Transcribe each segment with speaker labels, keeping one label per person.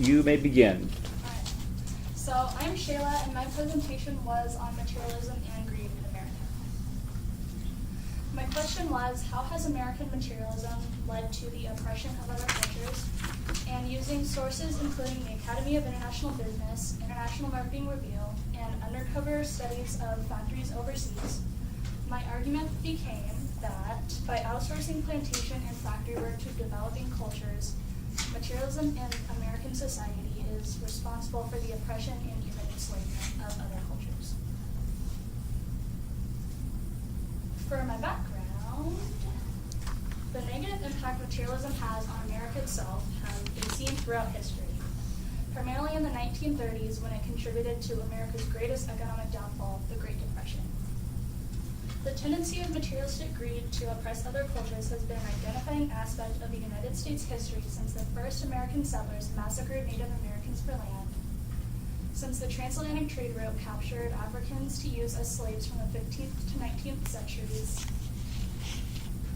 Speaker 1: you may begin.
Speaker 2: Alright. So I'm Shayla, and my presentation was on materialism and greed in America. My question was, how has American materialism led to the oppression of other cultures? And using sources including the Academy of International Business, International Marketing Review, and undercover studies of factories overseas, my argument became that by outsourcing plantation and factory work to developing cultures, materialism in American society is responsible for the oppression and even enslavement of other cultures. For my background, the negative impact materialism has on America itself has been seen throughout history, primarily in the 1930s when it contributed to America's greatest economic downfall, the Great Depression. The tendency of materialistic greed to oppress other cultures has been an identifying aspect of the United States history since the first American settlers massacred Native Americans for land, since the transatlantic trade route captured Africans to use as slaves from the 15th to 19th centuries,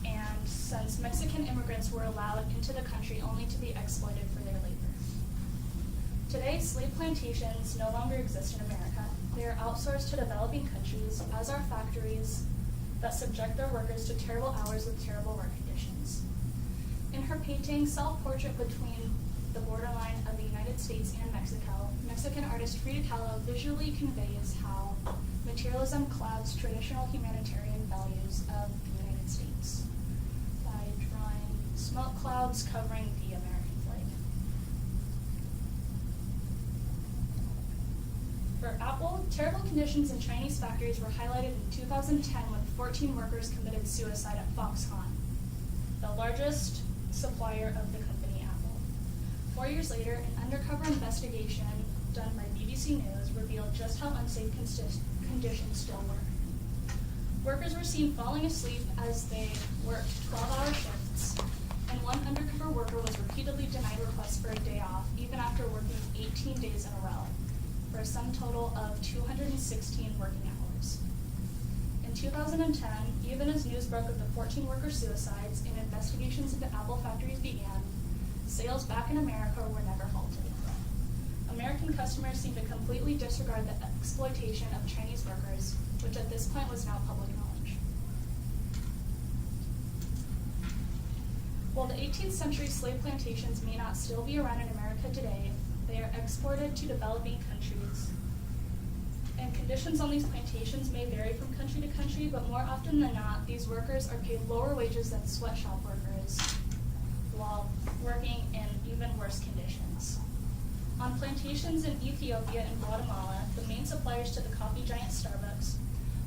Speaker 2: and since Mexican immigrants were allowed into the country only to be exploited for their labor. Today, slave plantations no longer exist in America. They are outsourced to developing countries, as are factories that subject their workers to terrible hours with terrible work conditions. In her painting, Self-Portrait Between the Borderline of the United States and Mexico, Mexican artist Frida Kahlo visually conveys how materialism clouds traditional humanitarian values of the United States by drawing smoke clouds covering the American flag. For Apple, terrible conditions in Chinese factories were highlighted in 2010 when 14 workers committed suicide at Foxconn, the largest supplier of the company Apple. 4 years later, an undercover investigation done by BBC News revealed just how unsafe conditions still were. Workers were seen falling asleep as they worked 12-hour shifts, and one undercover worker was repeatedly denied requests for a day off, even after working 18 days in a row, for a sum total of 216 working hours. In 2010, even as news broke of the 14 worker suicides and investigations into Apple factories began, sales back in America were never halted. American customers seemed to completely disregard the exploitation of Chinese workers, which at this point was now public knowledge. While the 18th century slave plantations may not still be around in America today, they are exported to developing countries. And conditions on these plantations may vary from country to country, but more often than not, these workers are paid lower wages than sweatshop workers while working in even worse conditions. On plantations in Ethiopia and Guatemala, the main suppliers to the coffee giant Starbucks,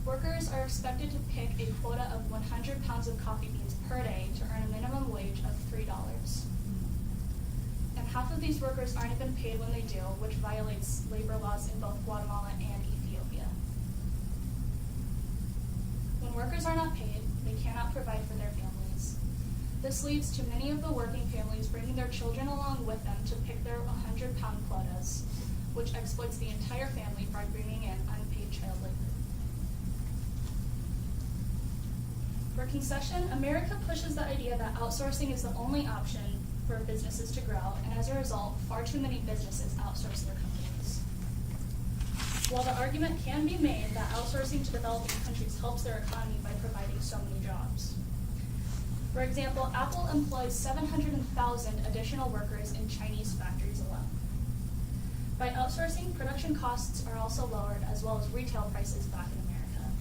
Speaker 2: workers are expected to pick a quota of 100 pounds of coffee beans per day to earn a minimum wage of $3. And half of these workers aren't even paid when they do, which violates labor laws in both Guatemala and Ethiopia. When workers are not paid, they cannot provide for their families. This leads to many of the working families bringing their children along with them to pick their 100-pound quotas, which exploits the entire family by bringing in unpaid child labor. For concession, America pushes the idea that outsourcing is the only option for businesses to grow, and as a result, far too many businesses outsource their companies. While the argument can be made that outsourcing to developing countries helps their economy by providing so many jobs. For example, Apple employs 700,000 additional workers in Chinese factories alone. By outsourcing, production costs are also lowered, as well as retail prices back in America.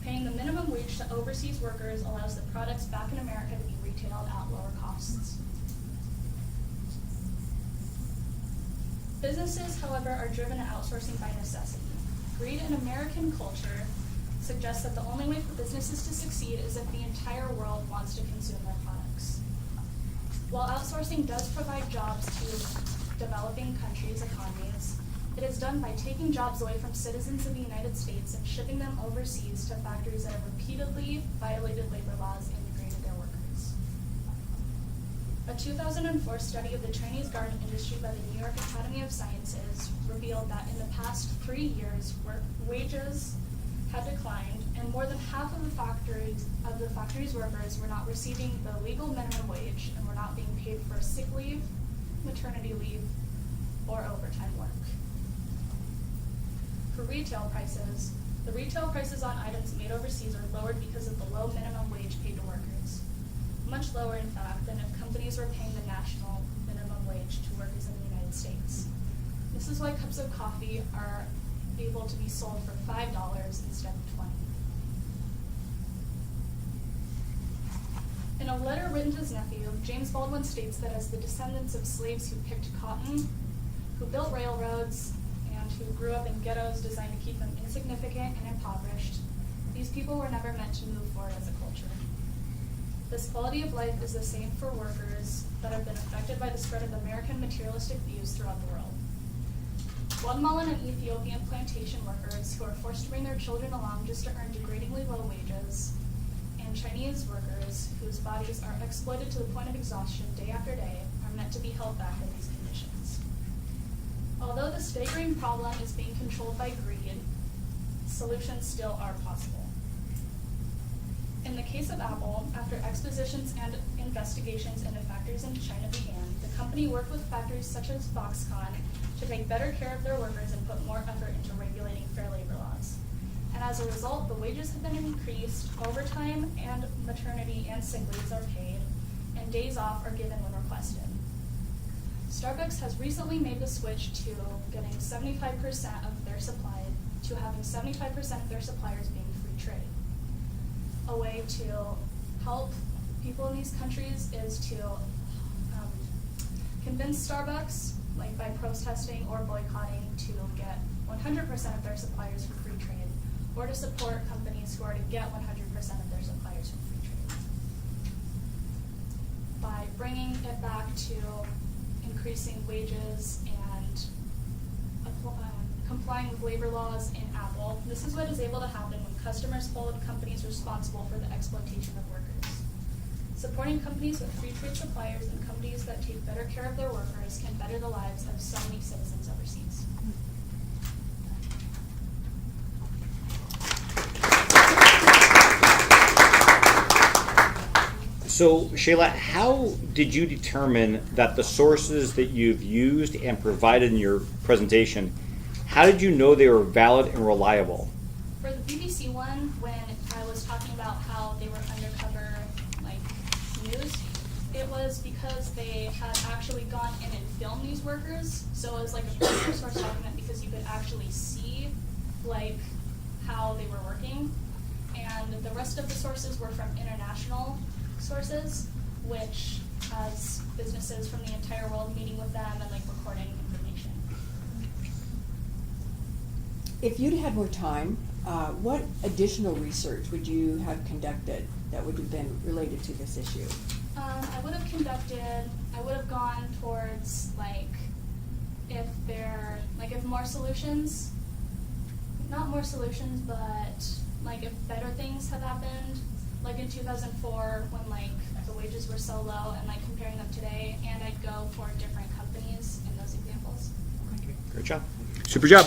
Speaker 2: Paying the minimum wage to overseas workers allows the products back in America to be retailed at lower costs. Businesses, however, are driven to outsourcing by necessity. Greed in American culture suggests that the only way for businesses to succeed is if the entire world wants to consume their products. While outsourcing does provide jobs to developing countries' economies, it is done by taking jobs away from citizens of the United States and shipping them overseas to factories that have repeatedly violated labor laws and degraded their workers. A 2004 study of the Chinese garment industry by the New York Academy of Sciences revealed that in the past 3 years, wages had declined, and more than half of the factory's workers were not receiving the legal minimum wage and were not being paid for sick leave, maternity leave, or overtime work. For retail prices, the retail prices on items made overseas are lowered because of the low minimum wage paid to workers. Much lower, in fact, than if companies were paying the national minimum wage to workers in the United States. This is why cups of coffee are able to be sold for $5 instead of $20. In a letter written to his nephew, James Baldwin states that as the descendants of slaves who picked cotton, who built railroads, and who grew up in ghettos designed to keep them insignificant and impoverished, these people were never meant to move forward as a culture. This quality of life is the same for workers that have been affected by the spread of American materialistic views throughout the world. Guatemalan and Ethiopian plantation workers who are forced to bring their children along just to earn degradingly low wages, and Chinese workers whose bodies are exploited to the point of exhaustion day after day are meant to be held back in these conditions. Although the staggering problem is being controlled by greed, solutions still are possible. In the case of Apple, after expositions and investigations into factories in China began, the company worked with factories such as Foxconn to take better care of their workers and put more effort into regulating fair labor laws. And as a result, the wages have been increased, overtime and maternity and sick leaves are paid, and days off are given when requested. Starbucks has recently made the switch to getting 75% of their supply, to having 75% of their suppliers being free trade. A way to help people in these countries is to convince Starbucks, like by protesting or boycotting, to get 100% of their suppliers for free trade, or to support companies who are to get 100% of their suppliers for free trade. By bringing it back to increasing wages and complying with labor laws in Apple, this is what is able to happen when customers hold companies responsible for the exploitation of workers. Supporting companies with free trade suppliers and companies that take better care of their workers can better the lives of so many citizens overseas.
Speaker 1: So, Shayla, how did you determine that the sources that you've used and provided in your presentation, how did you know they were valid and reliable?
Speaker 2: For the BBC one, when I was talking about how they were undercover, news, it was because they had actually gone in and filmed these workers. So it was like a primary source document because you could actually see, how they were working. And the rest of the sources were from international sources, which has businesses from the entire world meeting with them and recording information.
Speaker 3: If you'd had more time, what additional research would you have conducted that would have been related to this issue?
Speaker 2: I would have gone towards if more solutions, not more solutions, but if better things have happened, like in 2004 when the wages were so low, and comparing them today, and I'd go for different companies in those examples.
Speaker 1: Great job. Super job.